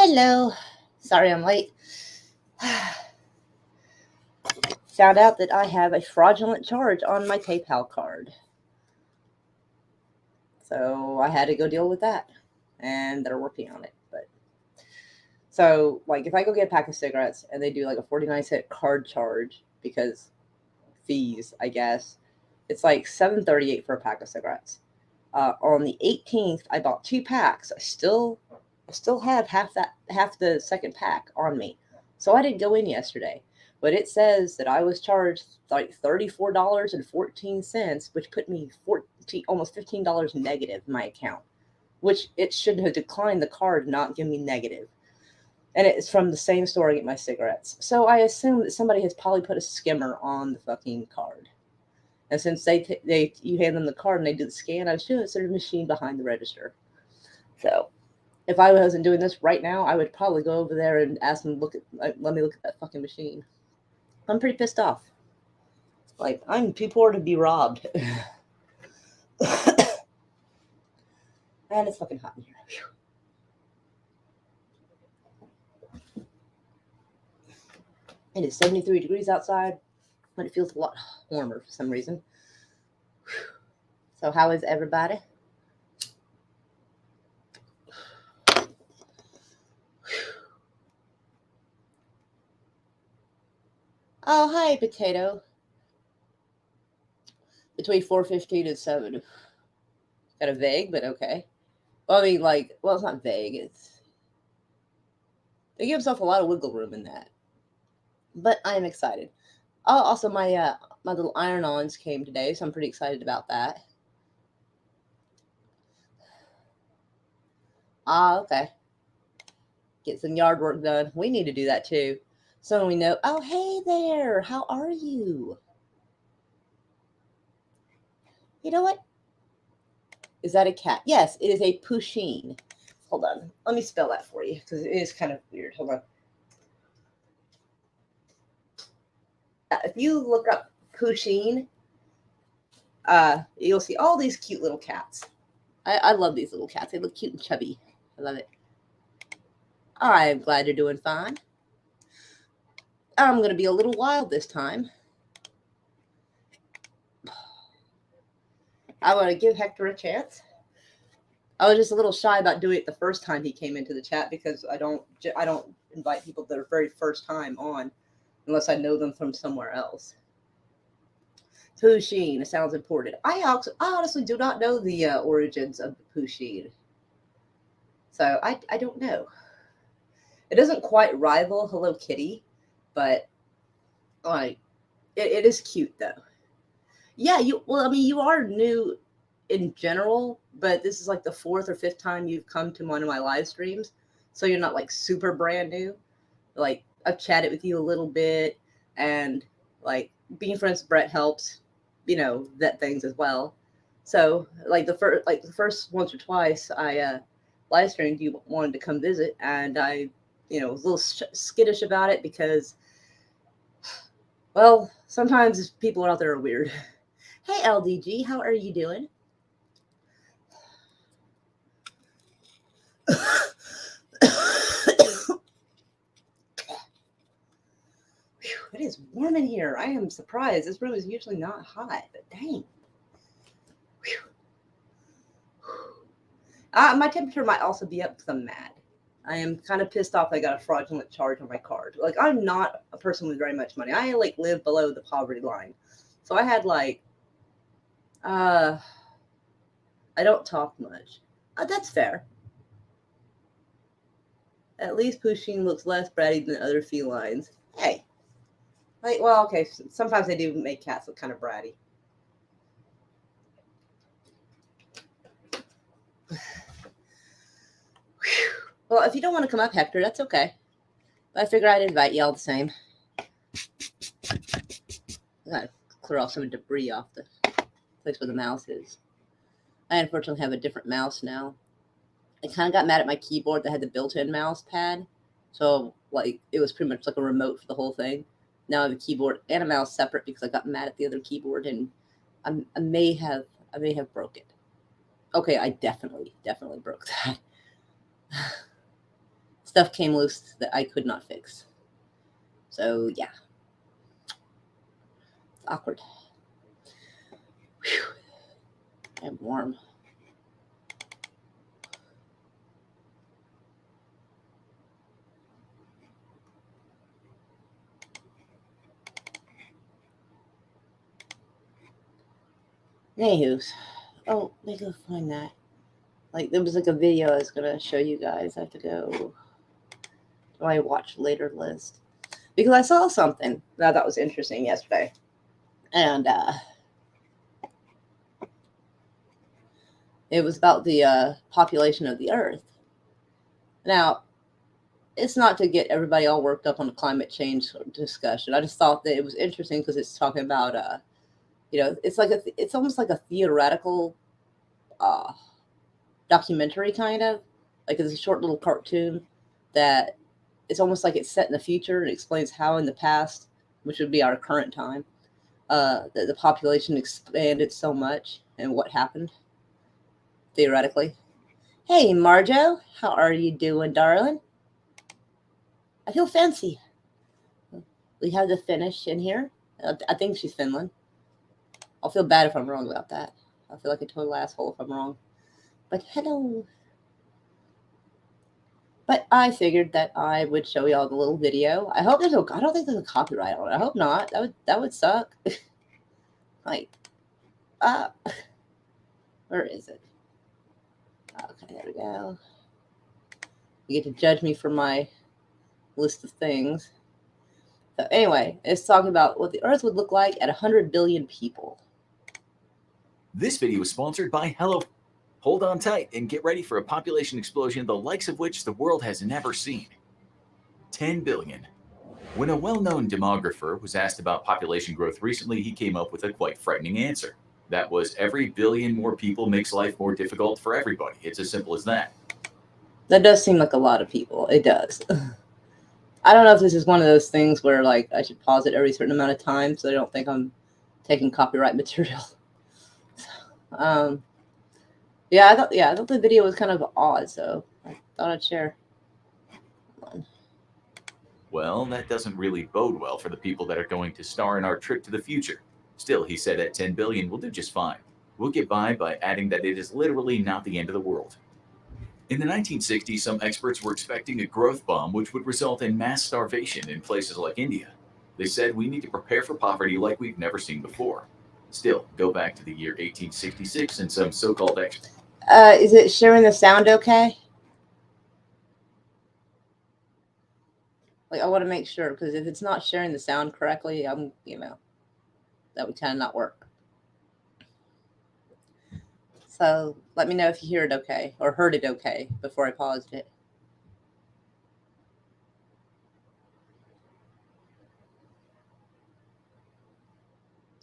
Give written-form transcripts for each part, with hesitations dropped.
Hello. Sorry I'm late. Found out that I have a fraudulent charge on my PayPal card. So I had to go deal with that. And they're working on it. But so like if I go get a pack of cigarettes and they do like a 49-cent card charge because fees, I guess, it's like $7.38 for a pack of cigarettes. On the 18th, I bought 2 packs. I still have half the second pack on me. So I didn't go in yesterday. But it says that I was charged like $34.14, which put me 14 almost $15 negative in my account. Which it should have declined the card, not give me negative. And it's from the same store I get my cigarettes. So I assume that somebody has probably put a skimmer on the fucking card. And since you hand them the card and they do the scan, I assume it's a machine behind the register. So if I wasn't doing this right now, I would probably go over there and ask them, let me look at that fucking machine. I'm pretty pissed off. Like, I'm too poor to be robbed. And it's fucking hot in here. It is 73 degrees outside, but it feels a lot warmer for some reason. So how is everybody? Oh, hi, potato. Between 4:15 and 7. Kind of vague, but okay. Well, I mean, it's not vague. They give themselves a lot of wiggle room in that. But I am excited. Oh, also my little iron-ons came today, so I'm pretty excited about that. Ah, okay. Get some yard work done. We need to do that too. So we know. Oh, hey there. How are you? You know what? Is that a cat? Yes, it is a Pusheen. Hold on. Let me spell that for you because it is kind of weird. Hold on. If you look up Pusheen, you'll see all these cute little cats. I love these little cats. They look cute and chubby. I love it. I'm glad you're doing fine. I'm going to be a little wild this time. I want to give Hector a chance. I was just a little shy about doing it the first time he came into the chat because I don't invite people their very first time on unless I know them from somewhere else. Pusheen, it sounds important. I honestly do not know the origins of the Pusheen. So I don't know. It doesn't quite rival Hello Kitty, but like it is cute though. Yeah, you are new in general, but this is like the 4th or 5th time you've come to one of my live streams. So you're not like super brand new. Like I've chatted with you a little bit and like being friends with Brett helps, vet things as well. So like the first once or twice I live streamed, you wanted to come visit, and I was a little skittish about it because, well, sometimes people out there are weird. Hey LDG, how are you doing? It is warm in here. I am surprised. This room is usually not hot, but dang. My temperature might also be up because I'm mad. I am kind of pissed off I got a fraudulent charge on my card. Like, I'm not a person with very much money. I, live below the poverty line. So I had, I don't talk much. That's fair. At least Pusheen looks less bratty than other felines. Hey. Well, okay, sometimes they do make cats look kind of bratty. Well, if you don't want to come up, Hector, that's okay. But I figure I'd invite you all the same. I gotta clear off some debris off the place where the mouse is. I unfortunately have a different mouse now. I kind of got mad at my keyboard that had the built-in mouse pad. So, it was pretty much like a remote for the whole thing. Now I have a keyboard and a mouse separate because I got mad at the other keyboard, and I may have broke it. Okay, I definitely broke that. stuff came loose that I could not fix. So yeah, it's awkward. Whew. I'm warm. Anywho's, oh, let me go find that. Like, there was like a video I was gonna show you guys. I have to go to my watch later list because I saw something that I thought was interesting yesterday, and it was about the population of the Earth. Now, it's not to get everybody all worked up on the climate change discussion. I just thought that it was interesting because it's talking about it's almost like a theoretical documentary, kind of like it's a short little cartoon that it's almost like it's set in the future and explains how in the past, which would be our current time, that the population expanded so much and what happened theoretically. Hey, Marjo, how are you doing, darling? I feel fancy. We have the Finnish in here. I think she's Finland. I'll feel bad if I'm wrong about that. I feel like a total asshole if I'm wrong. But hello. But I figured that I would show y'all the little video. I hope I don't think there's a copyright on it. I hope not. That would suck. Like, where is it? Okay, there we go. You get to judge me for my list of things. So anyway, it's talking about what the Earth would look like at 100 billion people. This video is sponsored by Hello. Hold on tight and get ready for a population explosion the likes of which the world has never seen. 10 billion. When a well-known demographer was asked about population growth recently, he came up with a quite frightening answer. That was every billion more people makes life more difficult for everybody. It's as simple as that. That does seem like a lot of people. It does. I don't know if this is one of those things where like I should pause it every certain amount of time so they don't think I'm taking copyright material. I thought the video was kind of odd, so I thought I'd share. Well, that doesn't really bode well for the people that are going to star in our trip to the future. Still, he said at 10 billion, we'll do just fine. We'll get by adding that it is literally not the end of the world. In the 1960s, some experts were expecting a growth bomb which would result in mass starvation in places like India. They said we need to prepare for poverty like we've never seen before. Still, go back to the year 1866 and some so-called experts. Is it sharing the sound okay? Like, I want to make sure, because if it's not sharing the sound correctly, that would kind of not work. So let me know if you hear it okay or heard it okay before I paused it.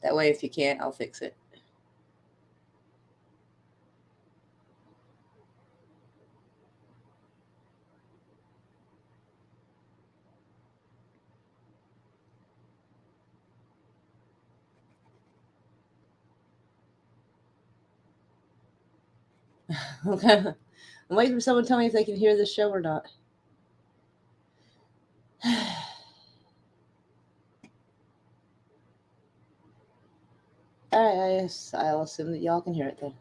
That way, if you can't, I'll fix it. Okay. I'm waiting for someone to tell me if they can hear this show or not. All right, I'll assume that y'all can hear it then.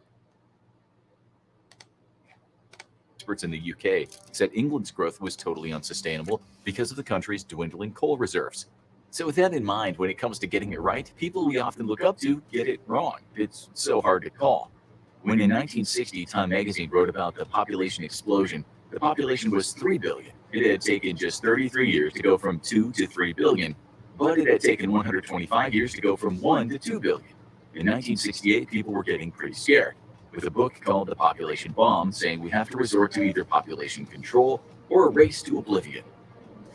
Experts in the UK said England's growth was totally unsustainable because of the country's dwindling coal reserves. So with that in mind, when it comes to getting it right, people we often look up to get it wrong. It's so hard to call. When in 1960, Time magazine wrote about the population explosion, the population was 3 billion. It had taken just 33 years to go from 2 to 3 billion, but it had taken 125 years to go from 1 to 2 billion. In 1968, people were getting pretty scared, with a book called The Population Bomb saying we have to resort to either population control or a race to oblivion.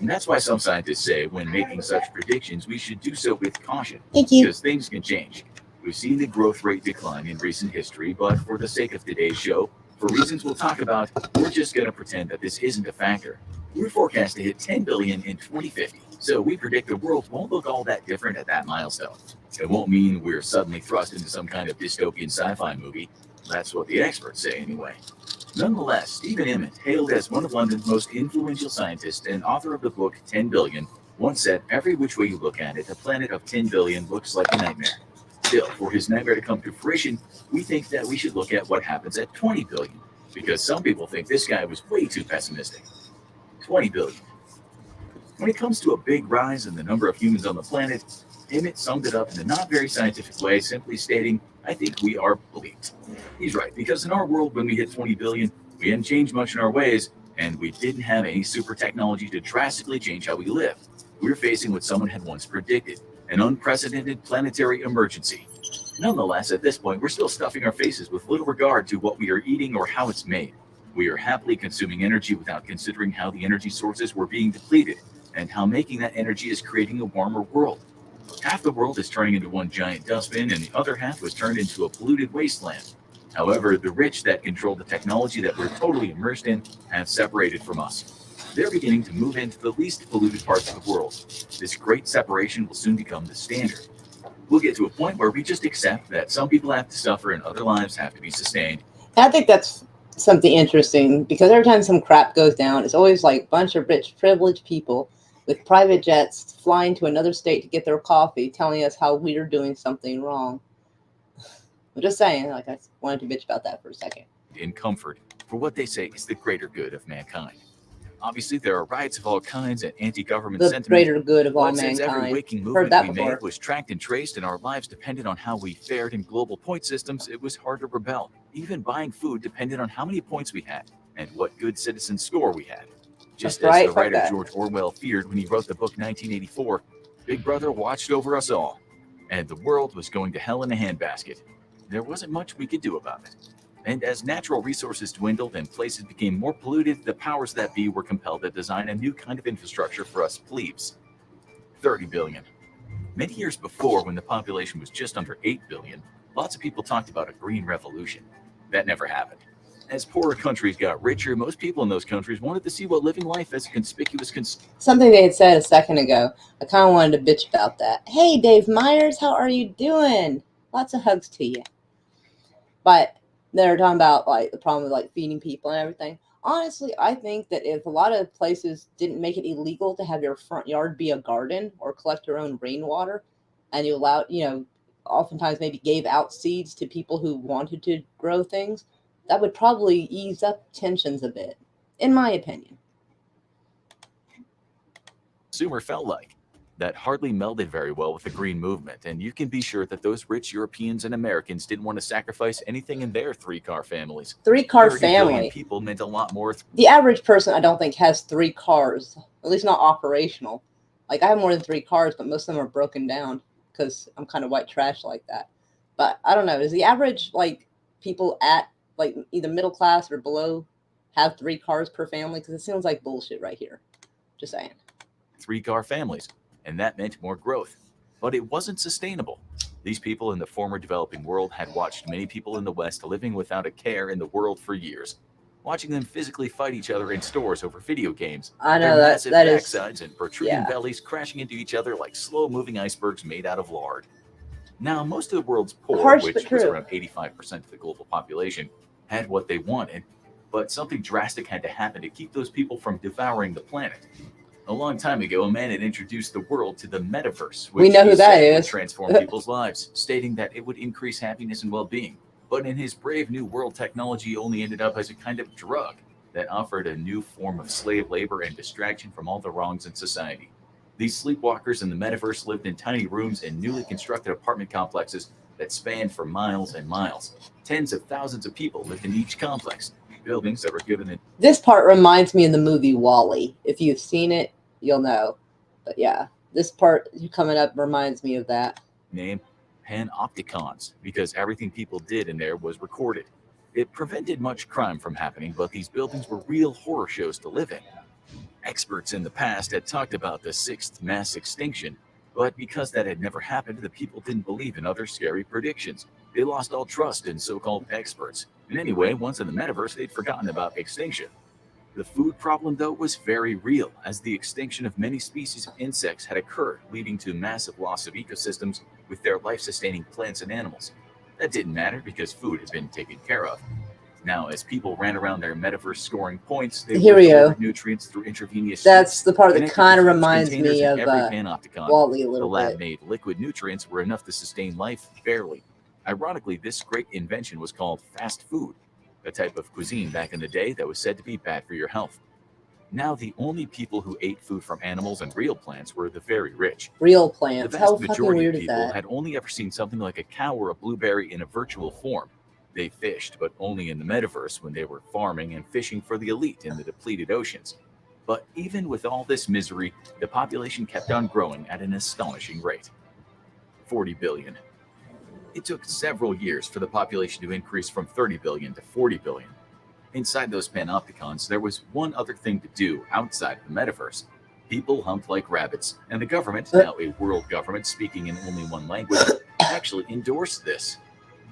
And that's why some scientists say when making such predictions, we should do so with caution. Thank you. Because things can change. We've seen the growth rate decline in recent history, but for the sake of today's show, for reasons we'll talk about, we're just going to pretend that this isn't a factor. We're forecast to hit 10 billion in 2050, so we predict the world won't look all that different at that milestone. It won't mean we're suddenly thrust into some kind of dystopian sci-fi movie, That's what the experts say anyway. Nonetheless, Stephen Emmett, hailed as one of London's most influential scientists and author of the book 10 Billion, once said, "Every which way you look at it, a planet of 10 billion looks like a nightmare." Still, for his nightmare to come to fruition, we think that we should look at what happens at 20 billion, because some people think this guy was way too pessimistic. 20 billion. When it comes to a big rise in the number of humans on the planet, Emmett summed it up in a not very scientific way, simply stating, "I think we are bleaked." He's right, because in our world, when we hit 20 billion, we hadn't changed much in our ways, and we didn't have any super technology to drastically change how we live. We were facing what someone had once predicted, an unprecedented planetary emergency. Nonetheless, at this point, we're still stuffing our faces with little regard to what we are eating or how it's made. We are happily consuming energy without considering how the energy sources were being depleted and how making that energy is creating a warmer world. Half the world is turning into one giant dustbin, and the other half was turned into a polluted wasteland. However, the rich that control the technology that we're totally immersed in have separated from us. They're beginning to move into the least polluted parts of the world. This great separation will soon become the standard. We'll get to a point where we just accept that some people have to suffer and other lives have to be sustained. I think that's something interesting because every time some crap goes down, it's always like a bunch of rich, privileged people with private jets flying to another state to get their coffee, telling us how we're doing something wrong. I'm just saying, like, I wanted to bitch about that for a second. In comfort for what they say is the greater good of mankind. Obviously, there are riots of all kinds and anti-government The sentiment. greater good of all But since every mankind. waking Heard movement that we before. made was tracked and traced and our lives depended on how we fared in global point systems, it was hard to rebel. Even buying food depended on how many points we had and what good citizen score we had. Just That's right, as the fuck writer that. George Orwell feared when he wrote the book 1984, Big Brother watched over us all, and the world was going to hell in a handbasket. There wasn't much we could do about it. And as natural resources dwindled and places became more polluted, the powers that be were compelled to design a new kind of infrastructure for us plebes. 30 billion. Many years before, when the population was just under 8 billion, lots of people talked about a green revolution. That never happened. As poorer countries got richer, most people in those countries wanted to see what living life as a conspicuous Something they had said a second ago. I kind of wanted to bitch about that. Hey, Dave Myers, how are you doing? Lots of hugs to you. But they're talking about like the problem with like feeding people and everything. Honestly, I think that if a lot of places didn't make it illegal to have your front yard be a garden or collect your own rainwater, and you allowed, oftentimes maybe gave out seeds to people who wanted to grow things, that would probably ease up tensions a bit, in my opinion. consumer felt like. That hardly melded very well with the green movement, and you can be sure that those rich Europeans and Americans didn't want to sacrifice anything in their three-car families. 3-car 30 billion family. people meant a lot more. The average person, I don't think, has 3 cars, at least not operational. Like, I have more than 3 cars, but most of them are broken down because I'm kind of white trash like that. But I don't know. Does the average, like, people at, like, either middle class or below have 3 cars per family? Because it seems like bullshit right here. Just saying. 3-car families, and that meant more growth. But it wasn't sustainable. These people in the former developing world had watched many people in the West living without a care in the world for years, watching them physically fight each other in stores over video games. I know their that massive that is backsides and protruding bellies crashing into each other like slow-moving icebergs made out of lard. Now, most of the world's poor, harsh but which was true. around 85% of the global population, had what they wanted, but something drastic had to happen to keep those people from devouring the planet. A long time ago, a man had introduced the world to the metaverse, which We know who he that said would is. transform people's lives, stating that it would increase happiness and well-being. But in his brave new world, technology only ended up as a kind of drug that offered a new form of slave labor and distraction from all the wrongs in society. These sleepwalkers in the metaverse lived in tiny rooms in newly constructed apartment complexes that spanned for miles and miles. Tens of thousands of people lived in each complex. Buildings that were given a This part reminds me of the movie Wall-E. If you've seen it, you'll know. But yeah, this part coming up reminds me of that. name, panopticons, because everything people did in there was recorded. It prevented much crime from happening, but these buildings were real horror shows to live in. Experts in the past had talked about the sixth mass extinction, but because that had never happened, the people didn't believe in other scary predictions. They lost all trust in so-called experts. And anyway, once in the metaverse, they'd forgotten about extinction. The food problem, though, was very real, as the extinction of many species of insects had occurred, leading to massive loss of ecosystems with their life-sustaining plants and animals. That didn't matter because food had been taken care of. Now, as people ran around their metaverse scoring points, they Here were we go. delivered nutrients through intravenous That's strips, the part that connected kind to of huge reminds containers me in of every panopticon. Wally a The little bit. lab-made liquid nutrients were enough to sustain life barely. Ironically, this great invention was called fast food, a type of cuisine back in the day that was said to be bad for your health. Now, the only people who ate food from animals and real plants were the very rich. Real The plants. vast How fucking majority of weird is people that? had only ever seen something like a cow or a blueberry in a virtual form. They fished, but only in the metaverse when they were farming and fishing for the elite in the depleted oceans. But even with all this misery, the population kept on growing at an astonishing rate. 40 billion. It took several years for the population to increase from 30 billion to 40 billion. Inside those panopticons, there was one other thing to do outside of the metaverse. People humped like rabbits, and the government, now a world government speaking in only one language, actually endorsed this.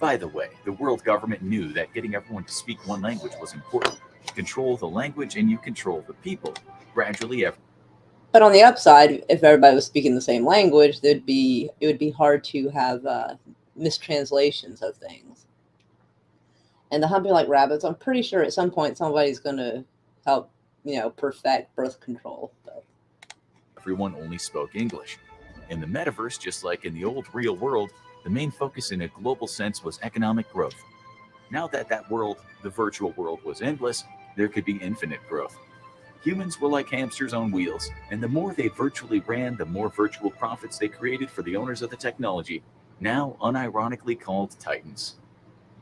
By the way, the world government knew that getting everyone to speak one language was important. Control the language and you control the people. Gradually, But on the upside, if everybody was speaking the same language, it would be hard to have mistranslations of things. And the humping like rabbits, I'm pretty sure at some point somebody's going to help, perfect birth control. But everyone only spoke English. In the metaverse, just like in the old real world, the main focus in a global sense was economic growth. Now that that world, the virtual world, was endless, there could be infinite growth. Humans were like hamsters on wheels, and the more they virtually ran, the more virtual profits they created for the owners of the technology, now unironically called titans.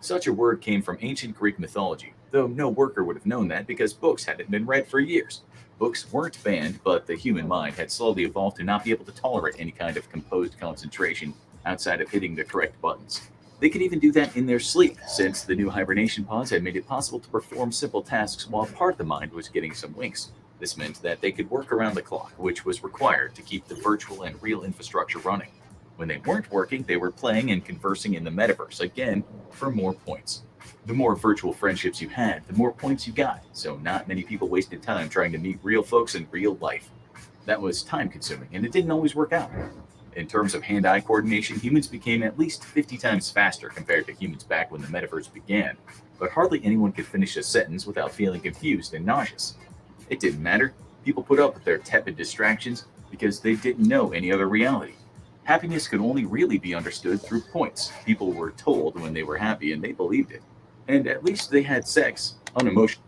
Such a word came from ancient Greek mythology, though no worker would have known that because books hadn't been read for years. Books weren't banned, but the human mind had slowly evolved to not be able to tolerate any kind of composed concentration outside of hitting the correct buttons. They could even do that in their sleep, since the new hibernation pods had made it possible to perform simple tasks while part of the mind was getting some winks. This meant that they could work around the clock, which was required to keep the virtual and real infrastructure running. When they weren't working, they were playing and conversing in the metaverse, again, for more points. The more virtual friendships you had, the more points you got, so not many people wasted time trying to meet real folks in real life. That was time consuming, and it didn't always work out. In terms of hand-eye coordination, humans became at least 50 times faster compared to humans back when the metaverse began, but hardly anyone could finish a sentence without feeling confused and nauseous. It didn't matter. People put up with their tepid distractions because they didn't know any other reality. Happiness could only really be understood through points. People were told when they were happy and they believed it. And at least they had sex, unemotional.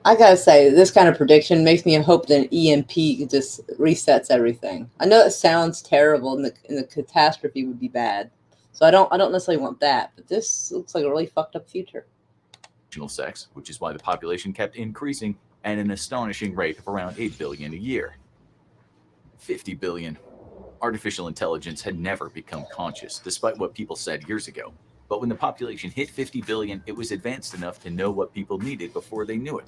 I gotta say, this kind of prediction makes me hope that an EMP just resets everything. I know it sounds terrible, and the catastrophe would be bad. So I don't necessarily want that, but this looks like a really fucked up future. Sex, which is why the population kept increasing at an astonishing rate of around 8 billion a year. 50 billion. Artificial intelligence had never become conscious, despite what people said years ago. But when the population hit 50 billion, it was advanced enough to know what people needed before they knew it.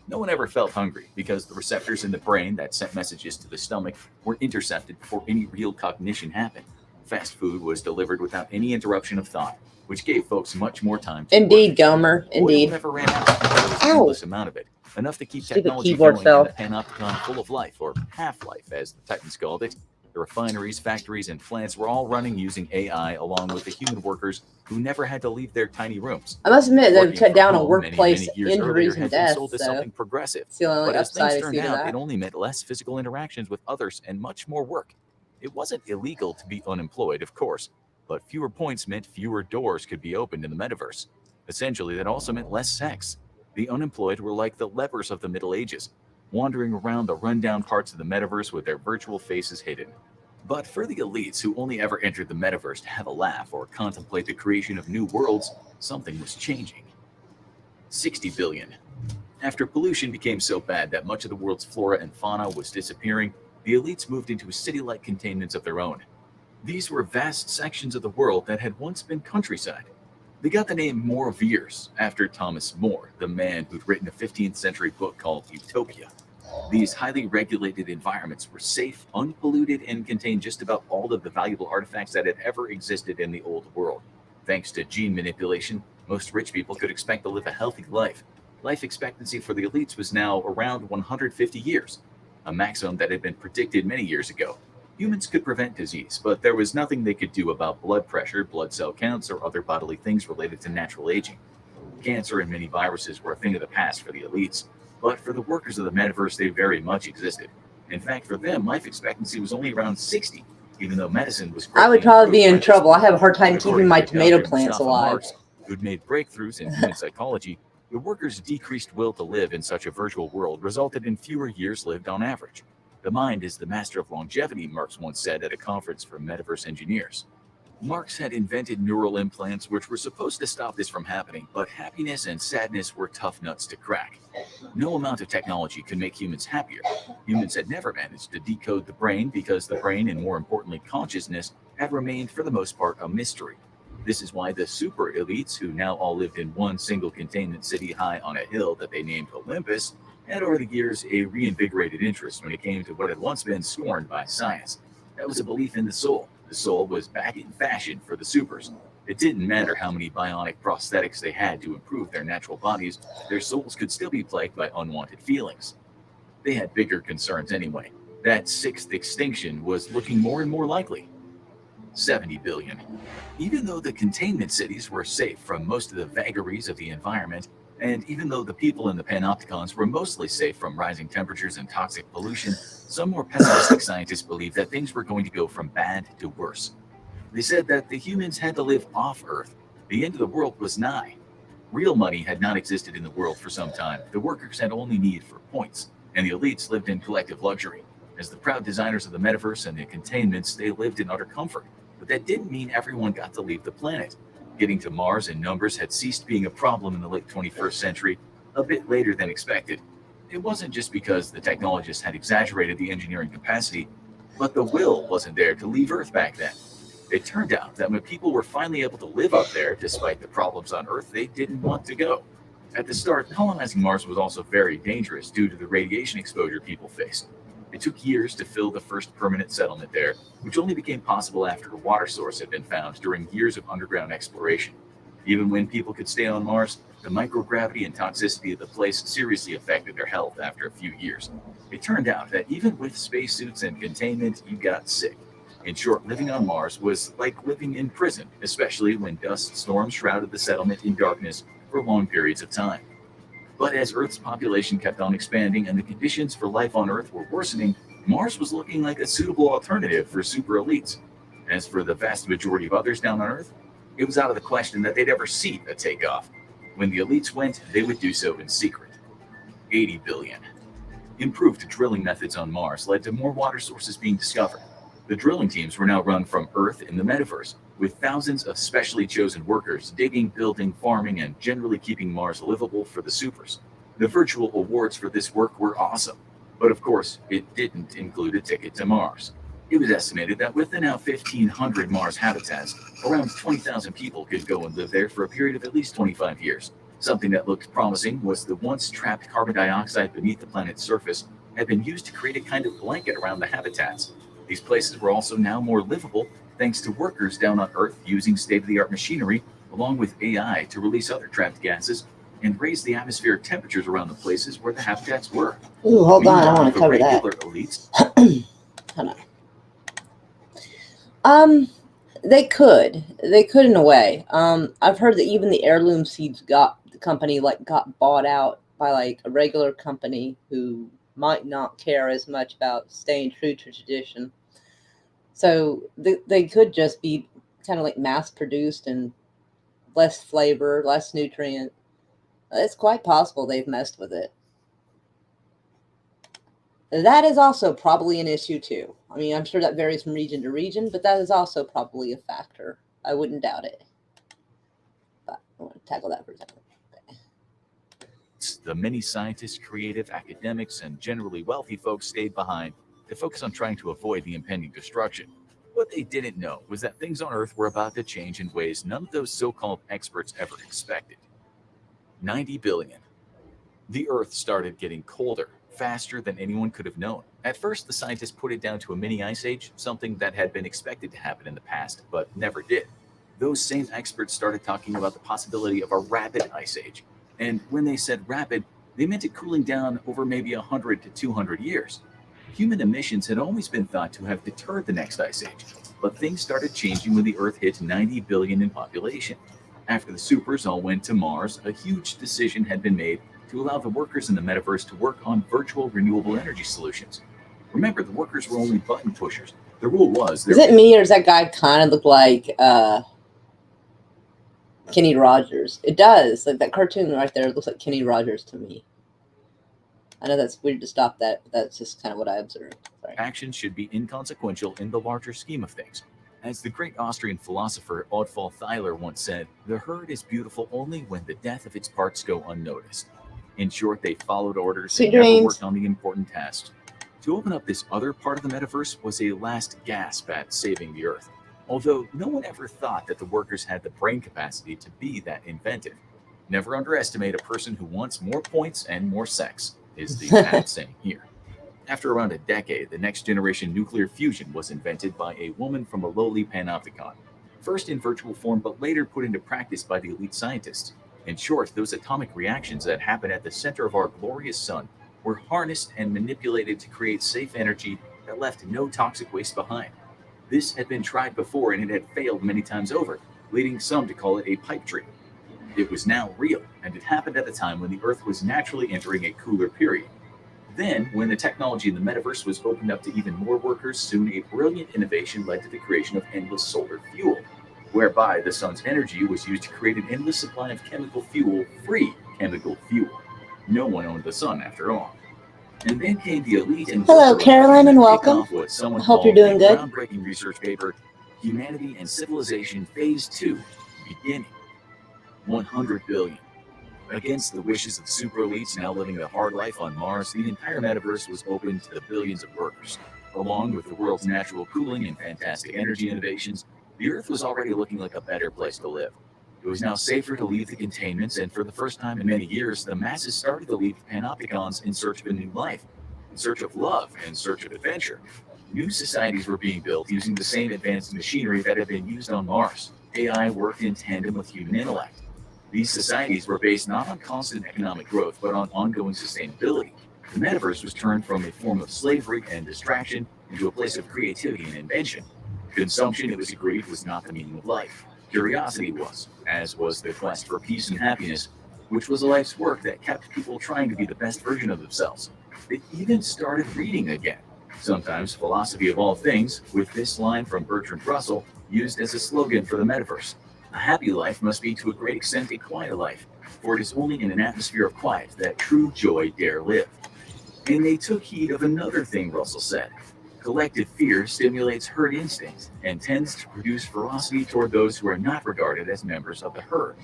No one ever felt hungry because the receptors in the brain that sent messages to the stomach were intercepted before any real cognition happened. Fast food was delivered without any interruption of thought, which gave folks much more time to Indeed, work. Gomer. Indeed. Oil never ran out. There was an endless amount of it, enough to keep Stupid technology keyboard going fell. in a panopticon full of life, or half-life as the Titans called it. The refineries, factories, and plants were all running using AI along with the human workers who never had to leave their tiny rooms. I must admit, they've Working cut from down on home workplace many years earlier injuries and had been deaths. sold as So something progressive. it's the only But as upside things I see turned to out, that. it only meant less physical interactions with others and much more work. It wasn't illegal to be unemployed, of course, but fewer points meant fewer doors could be opened in the metaverse. Essentially, that also meant less sex. The unemployed were like the lepers of the Middle Ages, wandering around the rundown parts of the metaverse with their virtual faces hidden. But for the elites who only ever entered the metaverse to have a laugh or contemplate the creation of new worlds, something was changing. 60 billion. After pollution became so bad that much of the world's flora and fauna was disappearing, the elites moved into city-like containments of their own. These were vast sections of the world that had once been countryside. They got the name Moorveers after Thomas More, the man who'd written a 15th century book called Utopia. These highly regulated environments were safe, unpolluted, and contained just about all of the valuable artifacts that had ever existed in the old world. Thanks to gene manipulation, most rich people could expect to live a healthy life. Life expectancy for the elites was now around 150 years, a maximum that had been predicted many years ago. Humans could prevent disease, but there was nothing they could do about blood pressure, blood cell counts, or other bodily things related to natural aging. Cancer and many viruses were a thing of the past for the elites, but for the workers of the metaverse, they very much existed. In fact, for them, life expectancy was only around 60, even though medicine was I would greatly probably be improved in by this trouble. I point. have a hard time keeping According my to tomato Dr. plants Mustafa alive. Marx, who'd made breakthroughs in human psychology, the workers' decreased will to live in such a virtual world resulted in fewer years lived on average. The mind is the master of longevity, Marx once said at a conference for metaverse engineers. Marx had invented neural implants which were supposed to stop this from happening, but happiness and sadness were tough nuts to crack. No amount of technology could make humans happier. Humans had never managed to decode the brain because the brain, and more importantly, consciousness, had remained for the most part a mystery. This is why the super elites, who now all lived in one single containment city high on a hill that they named Olympus, had over the years a reinvigorated interest when it came to what had once been scorned by science. That was a belief in the soul. The soul was back in fashion for the supers. It didn't matter how many bionic prosthetics they had to improve their natural bodies, their souls could still be plagued by unwanted feelings. They had bigger concerns anyway. That sixth extinction was looking more and more likely. 70 billion. Even though the containment cities were safe from most of the vagaries of the environment, and even though the people in the panopticons were mostly safe from rising temperatures and toxic pollution, some more pessimistic scientists believed that things were going to go from bad to worse. They said that the humans had to live off Earth. The end of the world was nigh. Real money had not existed in the world for some time. The workers had only need for points, and the elites lived in collective luxury. As the proud designers of the metaverse and the containments, they lived in utter comfort. But that didn't mean everyone got to leave the planet. Getting to Mars in numbers had ceased being a problem in the late 21st century, a bit later than expected. It wasn't just because the technologists had exaggerated the engineering capacity, but the will wasn't there to leave Earth back then. It turned out that when people were finally able to live up there, despite the problems on Earth, they didn't want to go. At the start, colonizing Mars was also very dangerous due to the radiation exposure people faced. It took years to fill the first permanent settlement there, which only became possible after a water source had been found during years of underground exploration. Even when people could stay on Mars, the microgravity and toxicity of the place seriously affected their health after a few years. It turned out that even with spacesuits and containment, you got sick. In short, living on Mars was like living in prison, especially when dust storms shrouded the settlement in darkness for long periods of time. But as Earth's population kept on expanding and the conditions for life on Earth were worsening, Mars was looking like a suitable alternative for super elites. As for the vast majority of others down on Earth, it was out of the question that they'd ever see a takeoff. When the elites went, they would do so in secret. 80 billion. Improved drilling methods on Mars led to more water sources being discovered. The drilling teams were now run from Earth in the metaverse, with thousands of specially chosen workers digging, building, farming, and generally keeping Mars livable for the supers. The virtual awards for this work were awesome, but of course, it didn't include a ticket to Mars. It was estimated that with the now 1,500 Mars habitats, around 20,000 people could go and live there for a period of at least 25 years. Something that looked promising was the once trapped carbon dioxide beneath the planet's surface had been used to create a kind of blanket around the habitats. These places were also now more livable thanks to workers down on Earth using state-of-the-art machinery along with AI to release other trapped gases and raise the atmospheric temperatures around the places where the habitats were. Ooh, hold on, I Meanwhile, want to the cover that. regular elites Hold on. They could in a way. I've heard that even the heirloom seeds got the company got bought out by like a regular company who might not care as much about staying true to tradition. So they could just be kind of like mass produced and less flavor, less nutrient. It's quite possible they've messed with it. That is also probably an issue too. I mean, I'm sure that varies from region to region, but that is also probably a factor. I wouldn't doubt it. But I want to tackle that for a second. Okay. the many scientists, creative academics, and generally wealthy folks stayed behind to focus on trying to avoid the impending destruction. What they didn't know was that things on Earth were about to change in ways none of those so-called experts ever expected. 90 billion. The Earth started getting colder, faster than anyone could have known. At first, the scientists put it down to a mini ice age, something that had been expected to happen in the past, but never did. Those same experts started talking about the possibility of a rapid ice age. And when they said rapid, they meant it cooling down over maybe 100 to 200 years. Human emissions had always been thought to have deterred the next ice age, but things started changing when the Earth hit 90 billion in population. After the supers all went to Mars, a huge decision had been made to allow the workers in the metaverse to work on virtual renewable energy solutions. Remember, the workers were only button pushers. The rule was Is it me or does that guy kind of look like Kenny Rogers? It does. Like that cartoon right there looks like Kenny Rogers to me. I know that's weird to stop that, but that's just kind of what I observed. Sorry. Actions should be inconsequential in the larger scheme of things. As the great Austrian philosopher Ottfried Theiler once said, the herd is beautiful only when the death of its parts go unnoticed. In short, they followed orders Sweet and never dreams. worked on the important tasks. To open up this other part of the metaverse was a last gasp at saving the Earth, although no one ever thought that the workers had the brain capacity to be that inventive. Never underestimate a person who wants more points and more sex, is the ad saying here. After around a decade, the next generation nuclear fusion was invented by a woman from a lowly panopticon, first in virtual form but later put into practice by the elite scientists. In short, those atomic reactions that happen at the center of our glorious sun were harnessed and manipulated to create safe energy that left no toxic waste behind. This had been tried before and it had failed many times over, leading some to call it a pipe dream. It was now real, and it happened at a time when the Earth was naturally entering a cooler period. Then, when the technology in the metaverse was opened up to even more workers, soon a brilliant innovation led to the creation of endless solar fuel, whereby the sun's energy was used to create an endless supply of chemical fuel, free chemical fuel. No one owned the sun, after all. And then came the elite and Hello, Caroline, and welcome. What someone Hope you're called doing a good. groundbreaking research paper, Humanity and Civilization Phase 2, beginning. 100 billion. Against the wishes of super elites now living the hard life on Mars, the entire metaverse was open to the billions of workers. Along with the world's natural cooling and fantastic energy innovations, the Earth was already looking like a better place to live. It was now safer to leave the containments, and for the first time in many years, the masses started to leave the panopticons in search of a new life, in search of love, in search of adventure. New societies were being built using the same advanced machinery that had been used on Mars. AI worked in tandem with human intellect. These societies were based not on constant economic growth, but on ongoing sustainability. The metaverse was turned from a form of slavery and distraction into a place of creativity and invention. Consumption, it was agreed, was not the meaning of life. Curiosity was, as was the quest for peace and happiness, which was a life's work that kept people trying to be the best version of themselves. They even started reading again, sometimes philosophy of all things, with this line from Bertrand Russell used as a slogan for the metaverse. A happy life must be to a great extent a quiet life, for it is only in an atmosphere of quiet that true joy dare live. And they took heed of another thing Russell said. Collective fear stimulates herd instincts and tends to produce ferocity toward those who are not regarded as members of the herd.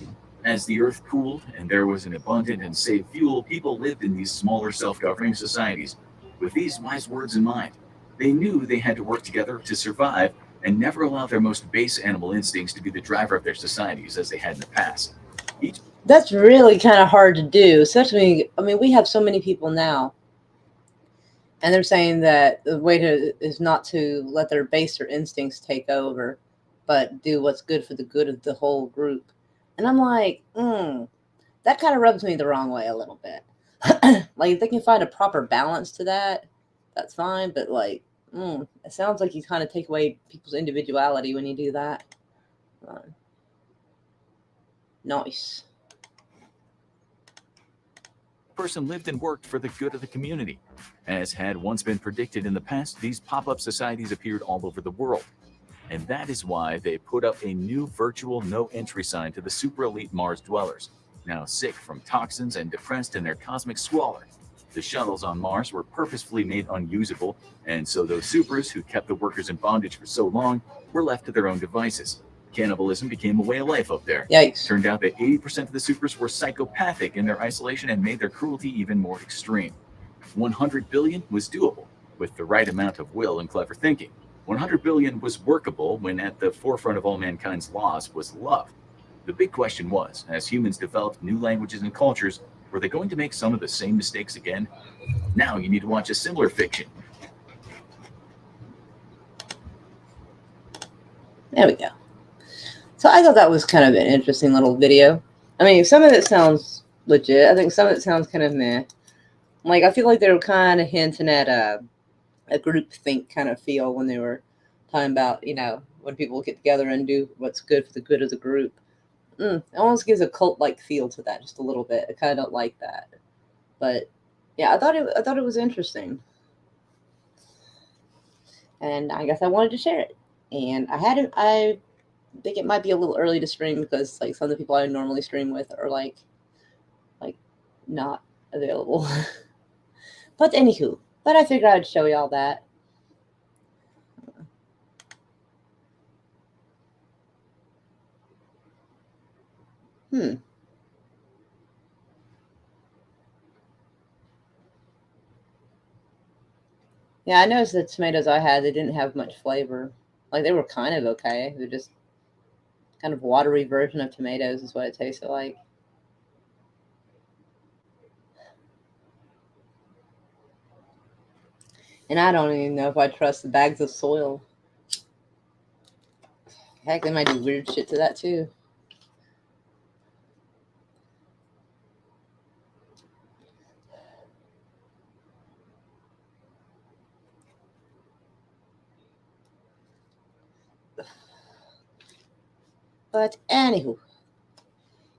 As the earth cooled and there was an abundant and safe fuel, people lived in these smaller self-governing societies with these wise words in mind. They knew they had to work together to survive and never allow their most base animal instincts to be the driver of their societies as they had in the past. That's really kind of hard to do, especially, I mean, we have so many people now, and they're saying that the way to is not to let their baser instincts take over, but do what's good for the good of the whole group. And I'm like, that kind of rubs me the wrong way a little bit. Like, if they can find a proper balance to that, that's fine, but like, it sounds like you kind of take away people's individuality when you do that. Nice. Person lived and worked for the good of the community. As had once been predicted in the past, these pop-up societies appeared all over the world. And that is why they put up a new virtual no-entry sign to the super elite Mars dwellers, now sick from toxins and depressed in their cosmic squalor. The shuttles on Mars were purposefully made unusable, and so those supers who kept the workers in bondage for so long were left to their own devices. Cannibalism became a way of life up there. Yikes. Turned out that 80% of the supers were psychopathic in their isolation and made their cruelty even more extreme. 100 billion was doable, with the right amount of will and clever thinking. 100 billion was workable when at the forefront of all mankind's laws was love. The big question was, as humans developed new languages and cultures, were they going to make some of the same mistakes again? Now you need to watch a similar fiction. There we go. So I thought that was kind of an interesting little video. I mean, some of it sounds legit. I think some of it sounds kind of meh. Like, I feel like they were kind of hinting at a group think kind of feel when they were talking about, when people get together and do what's good for the good of the group. It almost gives a cult-like feel to that, just a little bit. I kind of don't like that, but yeah, I thought it was interesting, and I guess I wanted to share it. And I think it might be a little early to stream because like some of the people I normally stream with are like not available. But anywho, but I figured I'd show y'all that. Yeah, I noticed the tomatoes I had, they didn't have much flavor. Like they were kind of okay. They're just kind of watery version of tomatoes is what it tasted like. And I don't even know if I trust the bags of soil. Heck, they might do weird shit to that too. But anywho,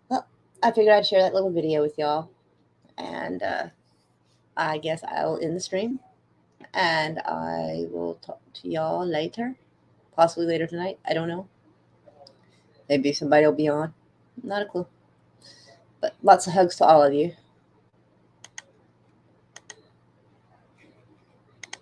well, I figured I'd share that little video with y'all. And I guess I'll end the stream. And I will talk to y'all later. Possibly later tonight. I don't know. Maybe somebody will be on. Not a clue. But lots of hugs to all of you.